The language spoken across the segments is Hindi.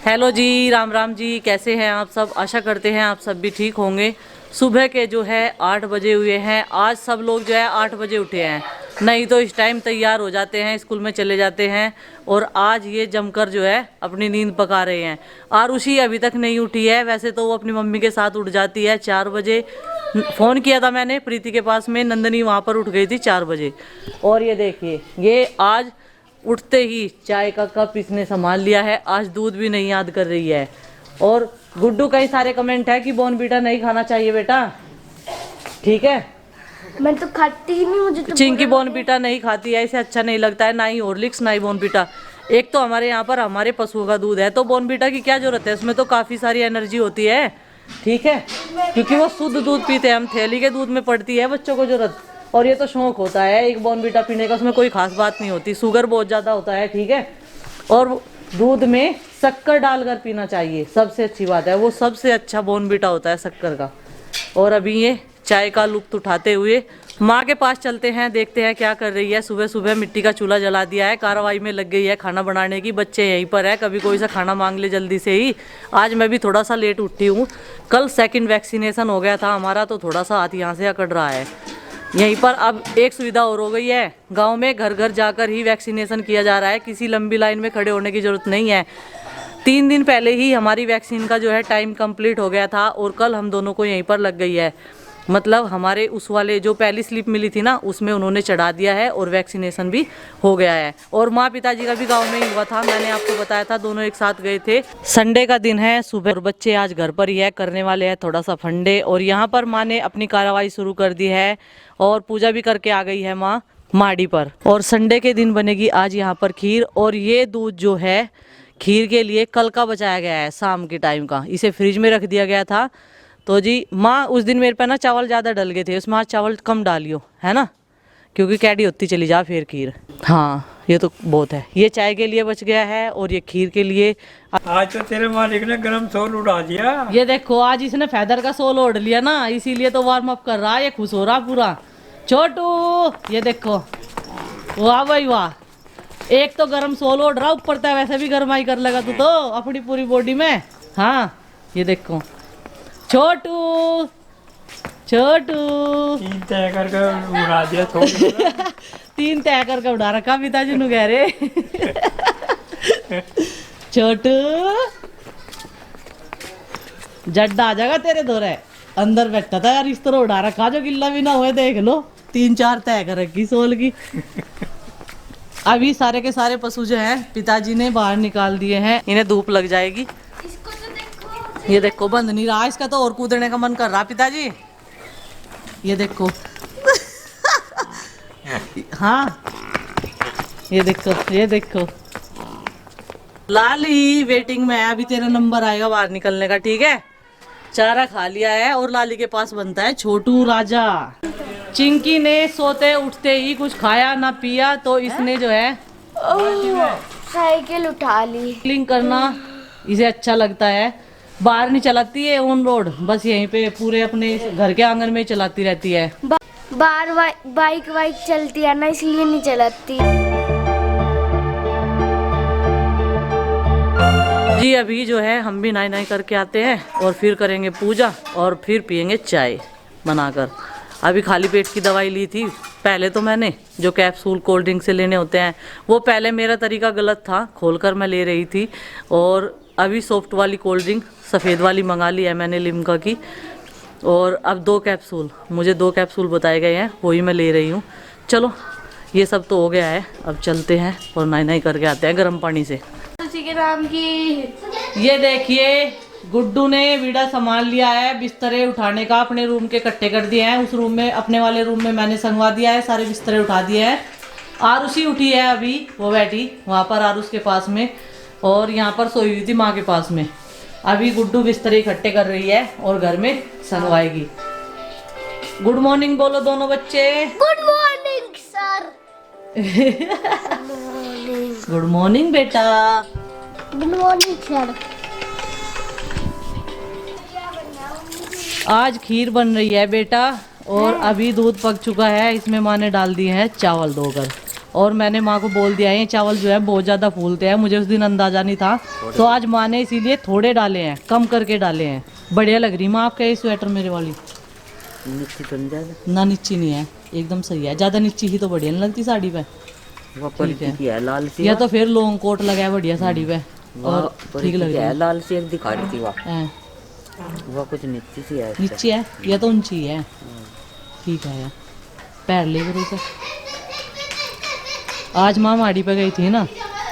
हेलो जी, राम राम जी। कैसे हैं आप सब? आशा करते हैं आप सब भी ठीक होंगे। सुबह के जो है 8 बजे हुए हैं। आज सब लोग जो है 8 बजे उठे हैं, नहीं तो इस टाइम तैयार हो जाते हैं, स्कूल में चले जाते हैं। और आज ये जमकर जो है अपनी नींद पका रहे हैं। आरुषि अभी तक नहीं उठी है, वैसे तो वो अपनी मम्मी के साथ उठ जाती है 4 बजे। फ़ोन किया था मैंने प्रीति के पास में, नंदनी वहाँ पर उठ गई थी 4 बजे। और ये देखिए, ये आज उठते ही चाय का कप इसने संभाल लिया है। आज दूध भी नहीं याद कर रही है। और गुड्डू कई सारे कमेंट है कि बॉर्नवीटा नहीं खाना चाहिए बेटा, ठीक है। मैं तो खाती ही नहीं, मुझे तो चिंकी बॉर्नवीटा नहीं खाती है, इसे अच्छा नहीं लगता है, ना ही हॉर्लिक्स ना ही बॉर्नवीटा। एक तो हमारे यहाँ पर हमारे पशुओं का दूध है, तो बॉर्नवीटा की क्या जरूरत है, उसमें तो काफ़ी सारी एनर्जी होती है, ठीक है। क्योंकि वो शुद्ध दूध पीते हैं हम, थैली के दूध में पड़ती है बच्चों को जरूरत। और ये तो शौक होता है एक बॉर्नवीटा पीने का, उसमें कोई खास बात नहीं होती। शुगर बहुत ज़्यादा होता है, ठीक है। और दूध में शक्कर डालकर पीना चाहिए, सबसे अच्छी बात है, वो सबसे अच्छा बॉर्नवीटा होता है शक्कर का। और अभी ये चाय का लुत्फ उठाते हुए माँ के पास चलते हैं, देखते हैं क्या कर रही है। सुबह सुबह मिट्टी का चूल्हा जला दिया है, कार्रवाई में लग गई है खाना बनाने की। बच्चे यहीं पर है, कभी कोई सा खाना मांग ले जल्दी से ही। आज मैं भी थोड़ा सा लेट उठी हूँ, कल सेकंड वैक्सीनेशन हो गया था हमारा, तो थोड़ा सा हाथ यहाँ से अकड़ रहा है। यहीं पर अब एक सुविधा और हो गई है, गांव में घर घर जाकर ही वैक्सीनेशन किया जा रहा है, किसी लंबी लाइन में खड़े होने की ज़रूरत नहीं है। 3 दिन पहले ही हमारी वैक्सीन का जो है टाइम कंप्लीट हो गया था, और कल हम दोनों को यहीं पर लग गई है। मतलब हमारे उस वाले जो पहली स्लिप मिली थी ना, उसमें उन्होंने चढ़ा दिया है और वैक्सीनेशन भी हो गया है। और माँ पिताजी का भी गांव में ही हुआ था, मैंने आपको बताया था, दोनों एक साथ गए थे। संडे का दिन है सुबह, और बच्चे आज घर पर ही है, करने वाले हैं थोड़ा सा फंडे। और यहाँ पर माँ ने अपनी कार्रवाई शुरू कर दी है, और पूजा भी करके आ गई है माँ माड़ी पर। और संडे के दिन बनेगी आज यहाँ पर खीर। और ये दूध जो है खीर के लिए कल का बचाया गया है, शाम के टाइम का, इसे फ्रिज में रख दिया गया था। तो जी माँ उस दिन मेरे पे ना चावल ज़्यादा डल गए थे, उसमें आज चावल कम डालियो, है ना, क्योंकि कैडी होती चली जा फिर खीर। हाँ ये तो बहुत है। ये चाय के लिए बच गया है, और ये खीर के लिए। आज तो तेरे मालिक ने गरम सोल उड़ा दिया। ये देखो आज इसने फैदर का सोल ओढ़ लिया ना, इसीलिए तो वार्म अप कर रहा है, ये खुश हो रहा पूरा। छोटू ये देखो, वाह भाई वाह, एक तो गरम सोल ओढ़ रहा, ऊपर तक वैसे भी गरमाई कर लगा तू तो अपनी पूरी बॉडी में। हाँ ये देखो छोटू, छोटू 3 तय करके उड़ा दिया थोड़ा। 3 तय करके उड़ा रखा पिताजी नु कह रहे। छोटू जड्डा आ जाएगा तेरे दौरे, अंदर बैठा था यार, इस तरह उड़ा रखा जो गिल्ला भी ना हुए, देख लो 3-4 तय कर रखी सोल की। अभी सारे के सारे पशु जो हैं पिताजी ने बाहर निकाल दिए हैं, इन्हें धूप लग जाएगी। इसको तो देखो, ये देखो बंद नहीं रहा, इसका तो और कूदने का मन कर रहा पिताजी। ये देखो हाँ ये देखो, ये देखो लाली वेटिंग में है, अभी तेरा नंबर आएगा बाहर निकलने का, ठीक है। चारा खा लिया है, और लाली के पास बनता है छोटू राजा। चिंकी ने सोते उठते ही कुछ खाया ना पिया, तो इसने जो है साइकिल उठा ली। साइकिलिंग करना इसे अच्छा लगता है। बाहर नहीं चलाती है ऑन रोड, बस यहीं पे पूरे अपने घर के आंगन में चलाती रहती है। बाहर बाइक वाइक चलती है ना, इसलिए नहीं चलाती। जी अभी जो है हम भी नहाई करके आते हैं, और फिर करेंगे पूजा, और फिर पियेंगे चाय बनाकर। अभी खाली पेट की दवाई ली थी पहले तो मैंने, जो कैप्सूल कोल्ड ड्रिंक से लेने होते हैं, वो पहले मेरा तरीका गलत था, खोलकर मैं ले रही थी। और अभी सॉफ्ट वाली कोल्ड ड्रिंक सफ़ेद वाली मंगा ली है मैंने, लिम्का की। और अब 2 कैप्सूल, मुझे 2 कैप्सूल बताए गए हैं, वही मैं ले रही हूँ। चलो ये सब तो हो गया है, अब चलते हैं और नहाई करके आते हैं गर्म पानी से। उसी के नाम की। ये देखिए गुड्डू ने बीड़ा संभाल लिया है बिस्तरे उठाने का, अपने रूम के इकट्ठे कर दिए हैं। उस रूम में, अपने वाले रूम में मैंने संगवा दिया है, सारे बिस्तरे उठा दिए हैं। आरुषि उठी है अभी, वो बैठी वहाँ पर आरुष के पास में, और यहाँ पर सोई हुई थी माँ के पास में। अभी गुड्डू बिस्तरे इकट्ठे कर रही है और घर में संगवाएगी। गुड मॉर्निंग बोलो दोनों बच्चे। Good morning sir. Good morning बेटा। Good morning sir. आज खीर बन रही है बेटा, और अभी दूध पक चुका है, इसमें माँ ने डाल दिए हैं चावल 2 कर। और मैंने माँ को बोल दिया है ये चावल जो है बहुत ज़्यादा फूलते हैं, मुझे उस दिन अंदाज़ा नहीं था, तो आज माँ ने इसीलिए थोड़े डाले हैं, कम करके डाले हैं। बढ़िया लग रही माँ आपका ये स्वेटर मेरे वाली। नीची तो नहीं ज्यादा, ना नीची नहीं है, एकदम सही है। ज़्यादा नीची ही तो बढ़िया नहीं लगती साड़ी पे। वो ठीक पलटी है। की है लाल सी, या तो फिर लॉन्ग कोट लगाया बढ़िया साड़ी पे और ठीक लग रही है है। लाल सी एक दिखा रही थी वह, हैं, वो कुछ नीची सी है इससे। नीची है या तो ऊंची है, ठीक है यार, पैर ले करो इसे। आज माँ माड़ी पे गई थी ना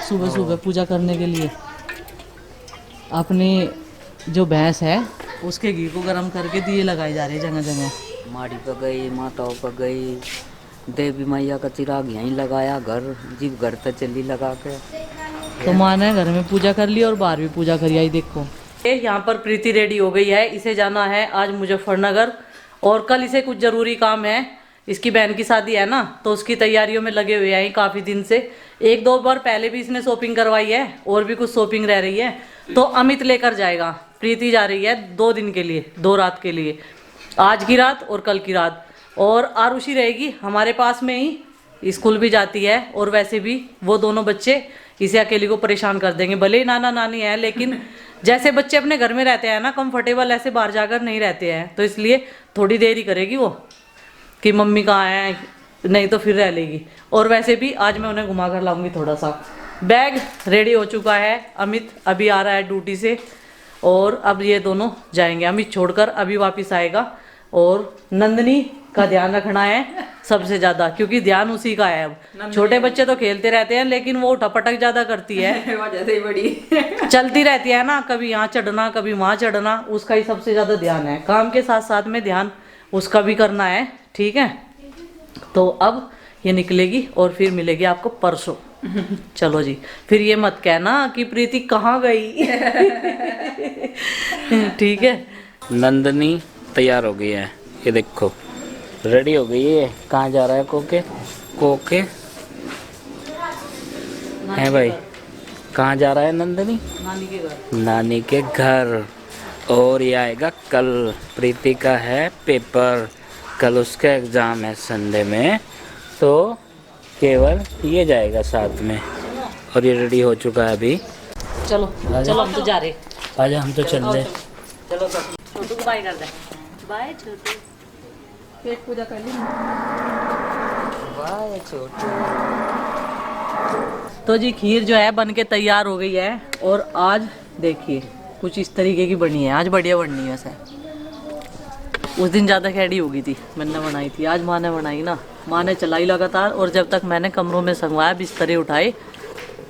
सुबह सुबह पूजा करने के लिए, अपनी जो भैंस है उसके घी को गर्म करके दिए लगाए जा रहे हैं जगह जगह। माड़ी पे गई, माताओं पे गई, देवी मैया का चिराग यहीं लगाया, घर जीव घर तक चली लगा के। तो माँ ने घर में पूजा कर ली और बाहर भी पूजा करी। आई देखो यहाँ पर प्रीति रेडी हो गई है, इसे जाना है आज मुजफ्फरनगर और कल इसे कुछ ज़रूरी काम है। इसकी बहन की शादी है ना, तो उसकी तैयारियों में लगे हुए हैं काफ़ी दिन से। एक दो बार पहले भी इसने शॉपिंग करवाई है और भी कुछ शॉपिंग रह रही है, तो अमित लेकर जाएगा। प्रीति जा रही है 2 दिन के लिए, 2 रात के लिए, आज की रात और कल की रात। और आरुषि रहेगी हमारे पास में ही, स्कूल भी जाती है और वैसे भी वो दोनों बच्चे इसे अकेली को परेशान कर देंगे। भले ही नाना नानी है, लेकिन जैसे बच्चे अपने घर में रहते हैं ना कंफर्टेबल, ऐसे बाहर जाकर नहीं रहते हैं, तो इसलिए थोड़ी देर ही करेगी वो कि मम्मी कहाँ है, नहीं तो फिर रह लेगी। और वैसे भी आज मैं उन्हें घुमा कर लाऊंगी थोड़ा सा। बैग रेडी हो चुका है, अमित अभी आ रहा है ड्यूटी से और अब ये दोनों जाएंगे। अमित छोड़कर अभी वापस आएगा और नंदनी का ध्यान रखना है सबसे ज़्यादा, क्योंकि ध्यान उसी का है। अब छोटे बच्चे तो खेलते रहते हैं, लेकिन वो उठापटक ज़्यादा करती है वजह से बड़ी चलती रहती है ना, कभी यहाँ चढ़ना कभी वहाँ चढ़ना, उसका ही सबसे ज़्यादा ध्यान है। काम के साथ साथ में ध्यान उसका भी करना है, ठीक है। तो अब ये निकलेगी और फिर मिलेगी आपको परसों। चलो जी, फिर ये मत कहना कि प्रीति कहाँ गई ठीक है। नंदनी तैयार हो गई है, ये देखो रेडी हो गई है। कहाँ जा रहा है कोके? कोके है भाई, कहाँ जा रहा है नंदनी? नानी के घर। नानी के घर। और ये आएगा कल, प्रीति का है पेपर, कल उसका एग्ज़ाम है संडे में, तो केवल ये जाएगा साथ में। और ये रेडी हो चुका है अभी। चलो चलो हम तो जा रहे। आज हम तो चल रहे। चलो छोटू को बाय कर दे। बाय छोटू, पेट पूजा कर ली। वाह छोटू। तो जी खीर जो है बन के तैयार हो गई है और आज देखिए कुछ इस तरीके की बनी है। आज बढ़िया बननी है वैसे, उस दिन ज़्यादा खैडी हो गई थी, मैंने बनाई थी, आज माँ ने बनाई ना, माँ ने चलाई लगातार। और जब तक मैंने कमरों में संगवाया, बिस्तरे उठाए,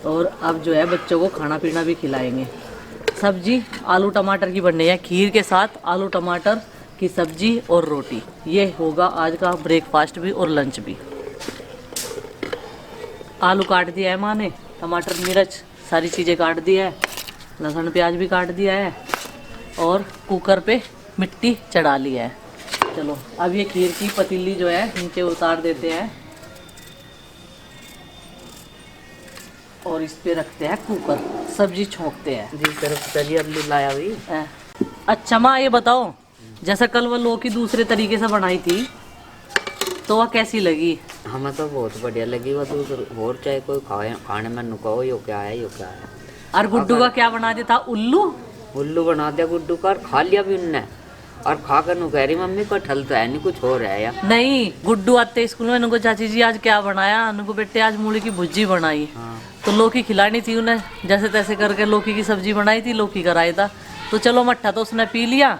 और अब जो है बच्चों को खाना पीना भी खिलाएंगे। सब्जी आलू टमाटर की बननी है, खीर के साथ आलू टमाटर की सब्जी और रोटी। ये होगा आज का ब्रेकफास्ट भी और लंच भी। आलू काट दिया है माँ ने, टमाटर मिर्च सारी चीज़ें काट दिया है, लहसुन प्याज भी काट दिया है और कुकर पे मिट्टी चढ़ा ली है। चलो अब ये खीर की पतीली जो है नीचे उतार देते हैं और इस पे रखते हैं कुकर, सब्जी छोंकते हैं। जिस तरफ चलिए अब लाया हुई। अच्छा माँ ये बताओ, जैसा कल वो लौकी दूसरे तरीके से बनाई थी तो वह कैसी लगी? हमें तो बहुत बढ़िया लगी वो, तो और चाहे कोई खाने में नुकाओ यो क्या है यो क्या है। और गुड्डू का क्या बना दिया था? उल्लू। उल्लू बना दिया गुड्डू का, और खा लिया भी उनने, और खा कर नु कह रही मम्मी कटहल तो है नहीं, कुछ हो रहा है यार। नहीं, गुड्डू आते स्कूल में उनको चाची जी आज क्या बनाया, उनको बेटे आज मूली की भुजी बनाई। हाँ। तो लौकी खिलानी थी उन्हें, जैसे तैसे करके लौकी की सब्जी बनाई थी, लौकी का रायता। तो चलो मट्ठा तो उसने पी लिया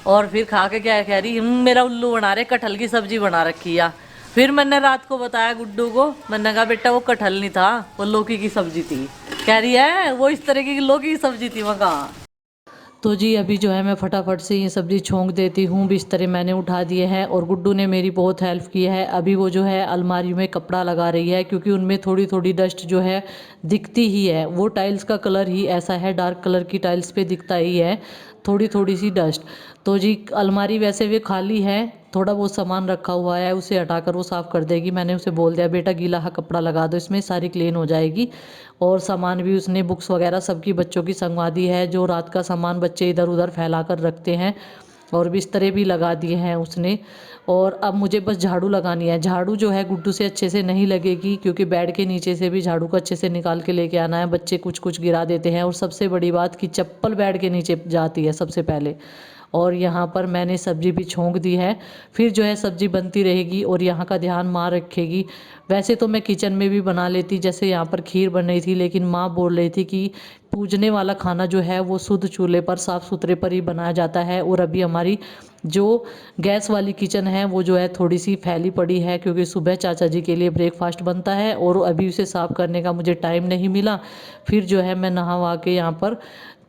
और फिर खा के क्या कह रही, मेरा उल्लू बना रहे, कटहल की सब्जी बना रखी है। फिर मैंने रात को बताया गुड्डू को, मैंने कहा बेटा वो कटहल नहीं था, वो लौकी की सब्जी थी। कह रही है वो इस तरीके की लौकी की सब्जी थी। मैं कहा तो जी अभी जो है मैं फटाफट से ये सब्ज़ी छोंक देती हूँ। बिस्तर मैंने उठा दिए हैं और गुड्डू ने मेरी बहुत हेल्प की है। अभी वो जो है अलमारी में कपड़ा लगा रही है, क्योंकि उनमें थोड़ी थोड़ी डस्ट जो है दिखती ही है। वो टाइल्स का कलर ही ऐसा है, डार्क कलर की टाइल्स पे दिखता ही है थोड़ी थोड़ी सी डस्ट। तो जी अलमारी वैसे भी खाली है, थोड़ा बहुत सामान रखा हुआ है, उसे हटाकर वो साफ़ कर देगी। मैंने उसे बोल दिया बेटा गीला कपड़ा लगा दो, इसमें सारी क्लीन हो जाएगी। और सामान भी उसने बुक्स वगैरह सबकी बच्चों की संगवा दी है, जो रात का सामान बच्चे इधर उधर फैला कर रखते हैं और बिस्तरे भी लगा दिए हैं उसने। और अब मुझे बस झाड़ू लगानी है। झाड़ू जो है गुड्डू से अच्छे से नहीं लगेगी, क्योंकि बेड के नीचे से भी झाड़ू को अच्छे से निकाल के लेके आना है। बच्चे कुछ कुछ गिरा देते हैं, और सबसे बड़ी बात कि चप्पल बेड के नीचे जाती है सबसे पहले। और यहाँ पर मैंने सब्जी भी छोंक दी है, फिर जो है सब्जी बनती रहेगी और यहाँ का ध्यान माँ रखेगी। वैसे तो मैं किचन में भी बना लेती, जैसे यहाँ पर खीर बन रही थी, लेकिन माँ बोल रही थी कि पूजने वाला खाना जो है वो शुद्ध चूल्हे पर साफ़ सुथरे पर ही बनाया जाता है। और अभी हमारी जो गैस वाली किचन है वो जो है थोड़ी सी फैली पड़ी है, क्योंकि सुबह चाचा जी के लिए ब्रेकफास्ट बनता है और अभी उसे साफ़ करने का मुझे टाइम नहीं मिला। फिर जो है मैं नहा वहा के यहाँ पर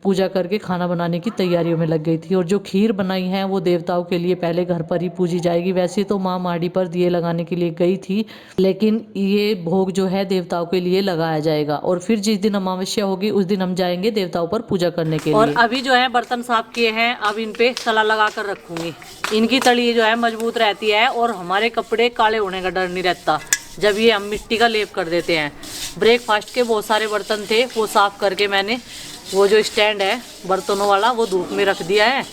पूजा करके खाना बनाने की तैयारियों में लग गई थी। और जो खीर बनाई है वो देवताओं के लिए पहले घर पर ही पूजी जाएगी। वैसे तो माँ माड़ी पर दिए लगाने के लिए गई थी, लेकिन ये भोग जो है देवताओं के लिए लगाया जाएगा। और फिर जिस दिन अमावस्या होगी उस दिन हम जाएंगे देवताओं पर पूजा करने के लिए। और अभी जो है बर्तन साफ किए हैं, अब इन पे तला लगा कर रखूंगी। इनकी तली जो है मजबूत रहती है और हमारे कपड़े काले होने का डर नहीं रहता जब ये हम मिट्टी का लेप कर देते हैं। ब्रेकफास्ट के बहुत सारे बर्तन थे, वो साफ करके मैंने वो जो स्टैंड है बर्तनों वाला वो धूप में रख दिया है।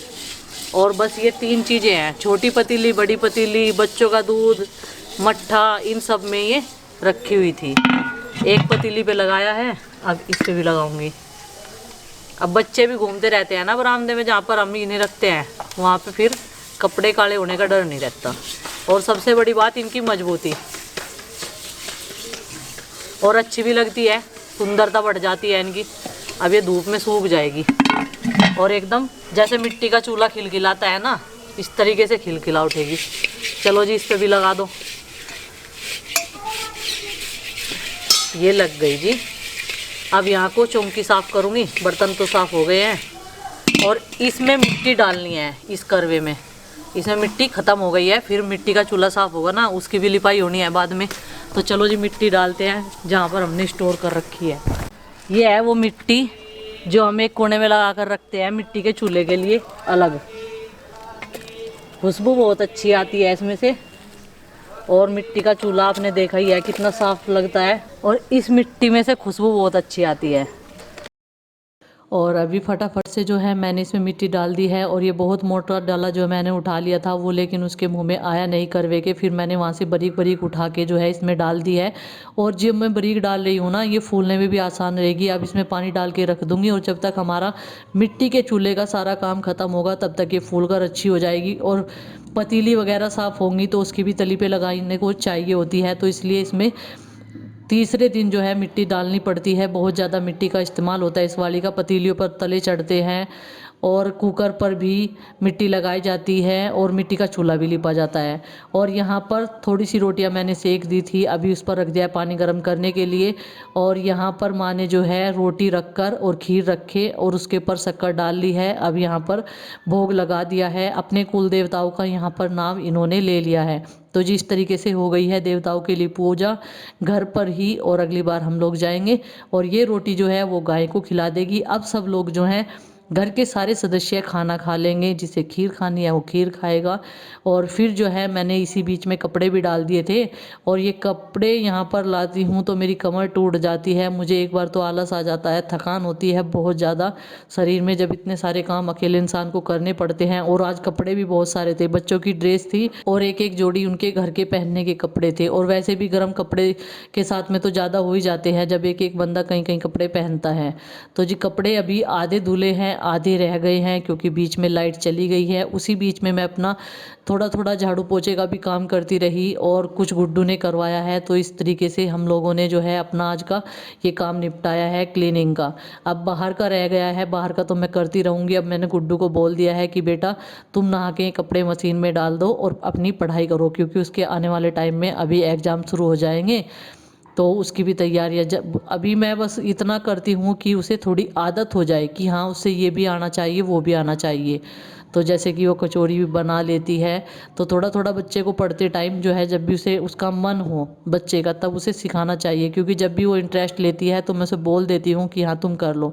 और बस ये 3 चीज़ें हैं, छोटी पतीली, बड़ी पतीली, बच्चों का दूध, मट्ठा, इन सब में ये रखी हुई थी। एक पतीली पे लगाया है, अब इस पे भी लगाऊंगी। अब बच्चे भी घूमते रहते हैं ना बरामदे में, जहाँ पर हम इन्हें रखते हैं वहाँ पे फिर कपड़े काले होने का डर नहीं रहता। और सबसे बड़ी बात इनकी मजबूती, और अच्छी भी लगती है, सुंदरता बढ़ जाती है इनकी। अब ये धूप में सूख जाएगी और एकदम जैसे मिट्टी का चूल्हा खिलखिलाता है ना, इस तरीके से खिलखिला उठेगी। चलो जी, इस पे भी लगा दो। ये लग गई जी। अब यहाँ को चौंकी साफ़ करूँगी, बर्तन तो साफ़ हो गए हैं। और इसमें मिट्टी डालनी है, इस करवे में इसमें मिट्टी ख़त्म हो गई है। फिर मिट्टी का चूल्हा साफ़ होगा ना, उसकी भी लिपाई होनी है बाद में। तो चलो जी मिट्टी डालते हैं जहाँ पर हमने स्टोर कर रखी है। ये है वो मिट्टी जो हम एक कोने में लगा कर रखते हैं मिट्टी के चूल्हे के लिए अलग। खुशबू बहुत अच्छी आती है इसमें से। और मिट्टी का चूल्हा आपने देखा ही है कितना साफ लगता है, और इस मिट्टी में से खुशबू बहुत अच्छी आती है। और अभी फटाफट से जो है मैंने इसमें मिट्टी डाल दी है। और ये बहुत मोटा डाला जो मैंने उठा लिया था वो, लेकिन उसके मुंह में आया नहीं करवे के। फिर मैंने वहाँ से बारीक बारीक उठा के जो है इसमें डाल दी है। और जब मैं बारीक डाल रही हूँ ना, ये फूलने में भी आसान रहेगी। अब इसमें पानी डाल के रख दूँगी, और जब तक हमारा मिट्टी के चूल्हे का सारा काम ख़त्म होगा तब तक ये फूल कर अच्छी हो जाएगी। और पतीली वगैरह साफ़ होंगी तो उसकी भी तली पे लगाने को चाहिए होती है, तो इसलिए इसमें तीसरे दिन जो है मिट्टी डालनी पड़ती है। बहुत ज़्यादा मिट्टी का इस्तेमाल होता है इस वाली का, पतीलियों पर तले चढ़ते हैं और कुकर पर भी मिट्टी लगाई जाती है और मिट्टी का चूल्हा भी लिपा जाता है। और यहाँ पर थोड़ी सी रोटियाँ मैंने सेक दी थी, अभी उस पर रख दिया है पानी गर्म करने के लिए। और यहाँ पर माँ ने जो है रोटी रख कर और खीर रखे और उसके ऊपर शक्कर डाल ली है। अब यहाँ पर भोग लगा दिया है। अपने कुल देवताओं का यहाँ पर नाम इन्होंने ले लिया है। तो जिस तरीके से हो गई है देवताओं के लिए पूजा घर पर ही। और अगली बार हम लोग जाएंगे और ये रोटी जो है वो गाय को खिला देगी। अब सब लोग जो हैं घर के सारे सदस्य खाना खा लेंगे, जिसे खीर खानी है वो खीर खाएगा। और फिर जो है मैंने इसी बीच में कपड़े भी डाल दिए थे, और ये कपड़े यहाँ पर लाती हूँ तो मेरी कमर टूट जाती है। मुझे एक बार तो आलस आ जाता है, थकान होती है बहुत ज़्यादा शरीर में जब इतने सारे काम अकेले इंसान को करने पड़ते हैं। और आज कपड़े भी बहुत सारे थे, बच्चों की ड्रेस थी और एक एक जोड़ी उनके घर के पहनने के कपड़े थे। और वैसे भी गर्म कपड़े के साथ में तो ज़्यादा हो ही जाते हैं जब एक एक बंदा कहीं कहीं कपड़े पहनता है। तो जी कपड़े अभी आधे धुले हैं, आधे रह गए हैं, क्योंकि बीच में लाइट चली गई है। उसी बीच में मैं अपना थोड़ा थोड़ा झाड़ू पोछे का भी काम करती रही और कुछ गुड्डू ने करवाया है। तो इस तरीके से हम लोगों ने जो है अपना आज का ये काम निपटाया है क्लीनिंग का। अब बाहर का रह गया है, बाहर का तो मैं करती रहूँगी। अब मैंने गुड्डू को बोल दिया है कि बेटा तुम नहा के कपड़े मशीन में डाल दो और अपनी पढ़ाई करो, क्योंकि उसके आने वाले टाइम में अभी एग्ज़ाम शुरू हो जाएंगे तो उसकी भी तैयारियाँ। जब अभी मैं बस इतना करती हूँ कि उसे थोड़ी आदत हो जाए कि हाँ उससे ये भी आना चाहिए वो भी आना चाहिए। तो जैसे कि वो कचौरी भी बना लेती है, तो थोड़ा थोड़ा बच्चे को पढ़ते टाइम जो है जब भी उसे उसका मन हो बच्चे का तब उसे सिखाना चाहिए, क्योंकि जब भी वो इंटरेस्ट लेती है तो मैं उसे बोल देती हूँ कि हाँ तुम कर लो।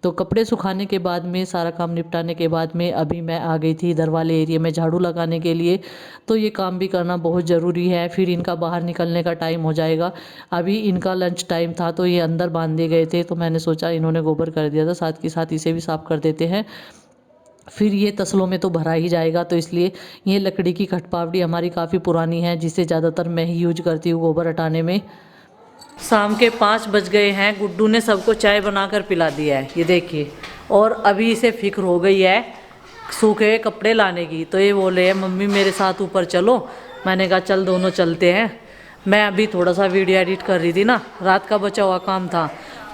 तो कपड़े सुखाने के बाद में सारा काम निपटाने के बाद में अभी मैं आ गई थी इधर वाले एरिया में झाड़ू लगाने के लिए। तो ये काम भी करना बहुत ज़रूरी है, फिर इनका बाहर निकलने का टाइम हो जाएगा। अभी इनका लंच टाइम था तो ये अंदर बांधे गए थे, तो मैंने सोचा इन्होंने गोबर कर दिया था, साथ के साथ इसे भी साफ़ कर देते हैं। फिर ये तसलों में तो भरा ही जाएगा। तो इसलिए ये लकड़ी की खटपावड़ी हमारी काफ़ी पुरानी है, जिसे ज़्यादातर मैं ही यूज करती हूँ गोबर हटाने में। शाम के 5 बज गए हैं। गुड्डू ने सबको चाय बनाकर पिला दिया है, ये देखिए। और अभी इसे फिक्र हो गई है सूखे हुए कपड़े लाने की। तो ये बोले हैं मम्मी मेरे साथ ऊपर चलो। मैंने कहा चल दोनों चलते हैं। मैं अभी थोड़ा सा वीडियो एडिट कर रही थी ना, रात का बचा हुआ काम था,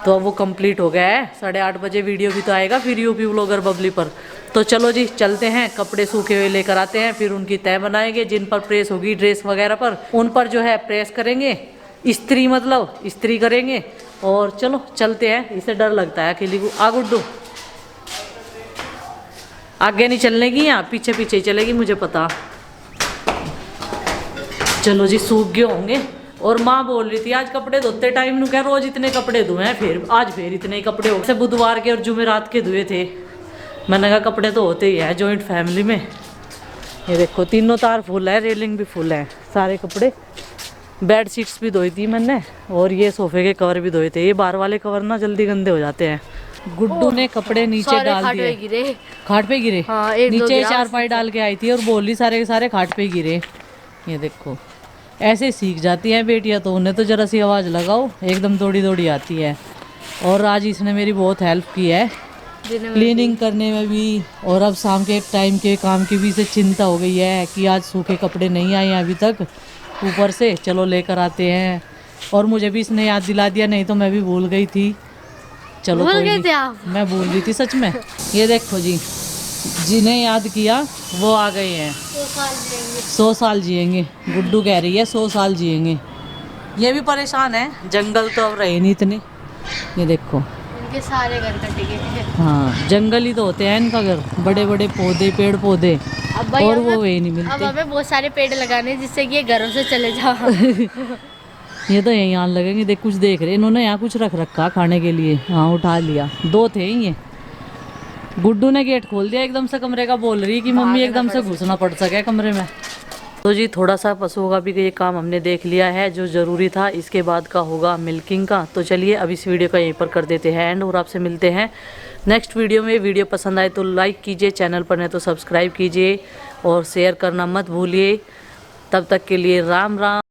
तो अब वो कंप्लीट हो गया है। 8:30 बजे वीडियो भी तो आएगा फिर यूपी व्लॉगर बबली पर। तो चलो जी चलते हैं, कपड़े सूखे हुए लेकर आते हैं, फिर उनकी तह बनाएंगे। जिन पर प्रेस होगी ड्रेस वगैरह पर, उन पर जो है प्रेस करेंगे, इस्त्री मतलब इस्त्री करेंगे। और चलो चलते हैं। इसे डर लगता है अकेली को। आ गुड्डू, आगे नहीं चलने की, यहाँ पीछे पीछे ही चलेगी मुझे पता। चलो जी सूख गए होंगे। और माँ बोल रही थी आज कपड़े धोते टाइम नु क्या रोज इतने कपड़े धोए हैं, फिर आज फिर इतने ही कपड़े हो गए। बुधवार के और जुमेरात के धोए थे। मैंने कहा कपड़े तो होते ही है जॉइंट फैमिली में। ये देखो तीनों तार फुल है, रेलिंग भी फुल है, सारे कपड़े। बेड शीट्स भी धोई थी मैंने, और ये सोफे के कवर भी धोए थे। ये बाहर वाले कवर ना जल्दी गंदे हो जाते हैं। गुड्डू ने कपड़े नीचे डाल दिए, खाट पे गिरे। हाँ, नीचे चारपाई डाल के आई थी और बोली सारे के सारे खाट पे गिरे। ये देखो ऐसे सीख जाती हैं बेटियां, तो उन्हें तो जरा सी आवाज़ लगाओ एकदम दौड़ी दौड़ी आती है। और आज इसने मेरी बहुत हेल्प की है क्लीनिंग करने में भी। और अब शाम के टाइम के काम की भी इसे चिंता हो गई है कि आज सूखे कपड़े नहीं आए हैं अभी तक ऊपर से, चलो लेकर आते हैं। और मुझे भी इसने याद दिला दिया, नहीं तो मैं भी भूल गई थी। चलो भूल कोई गए नहीं, थे आप? मैं भूल गई थी सच में। ये देखो जी, जिन्हें याद किया वो आ गए हैं। 100 साल जिएंगे गुड्डू कह रही है, 100 साल जिएंगे। ये भी परेशान है, जंगल तो अब रहे नहीं इतने। ये देखो इनके सारे घर कटेंगे। हाँ जंगल ही तो होते हैं इनका घर, बड़े बड़े पौधे पेड़ पौधे, और वो वे नहीं अब मिलते। हमें बहुत सारे पेड़ लगाने हैं जिससे कि ये घरों से चले जाओ। ये तो यहीं आने लगेंगे। देख कुछ देख रहे, इन्होंने यहाँ कुछ रख रखा खाने के लिए। हाँ उठा लिया, 2 थे ये। गुड्डू ने गेट खोल दिया एकदम से कमरे का, बोल रही कि मम्मी एकदम से घुसना पड़ सके कमरे में। तो जी थोड़ा सा पशुओं का भी ये काम हमने देख लिया है जो ज़रूरी था। इसके बाद का होगा मिल्किंग का। तो चलिए अब इस वीडियो का यहीं पर कर देते हैं एंड, और आपसे मिलते हैं नेक्स्ट वीडियो में। वीडियो पसंद आए तो लाइक कीजिए, चैनल पर नहीं तो सब्सक्राइब कीजिए, और शेयर करना मत भूलिए। तब तक के लिए राम राम।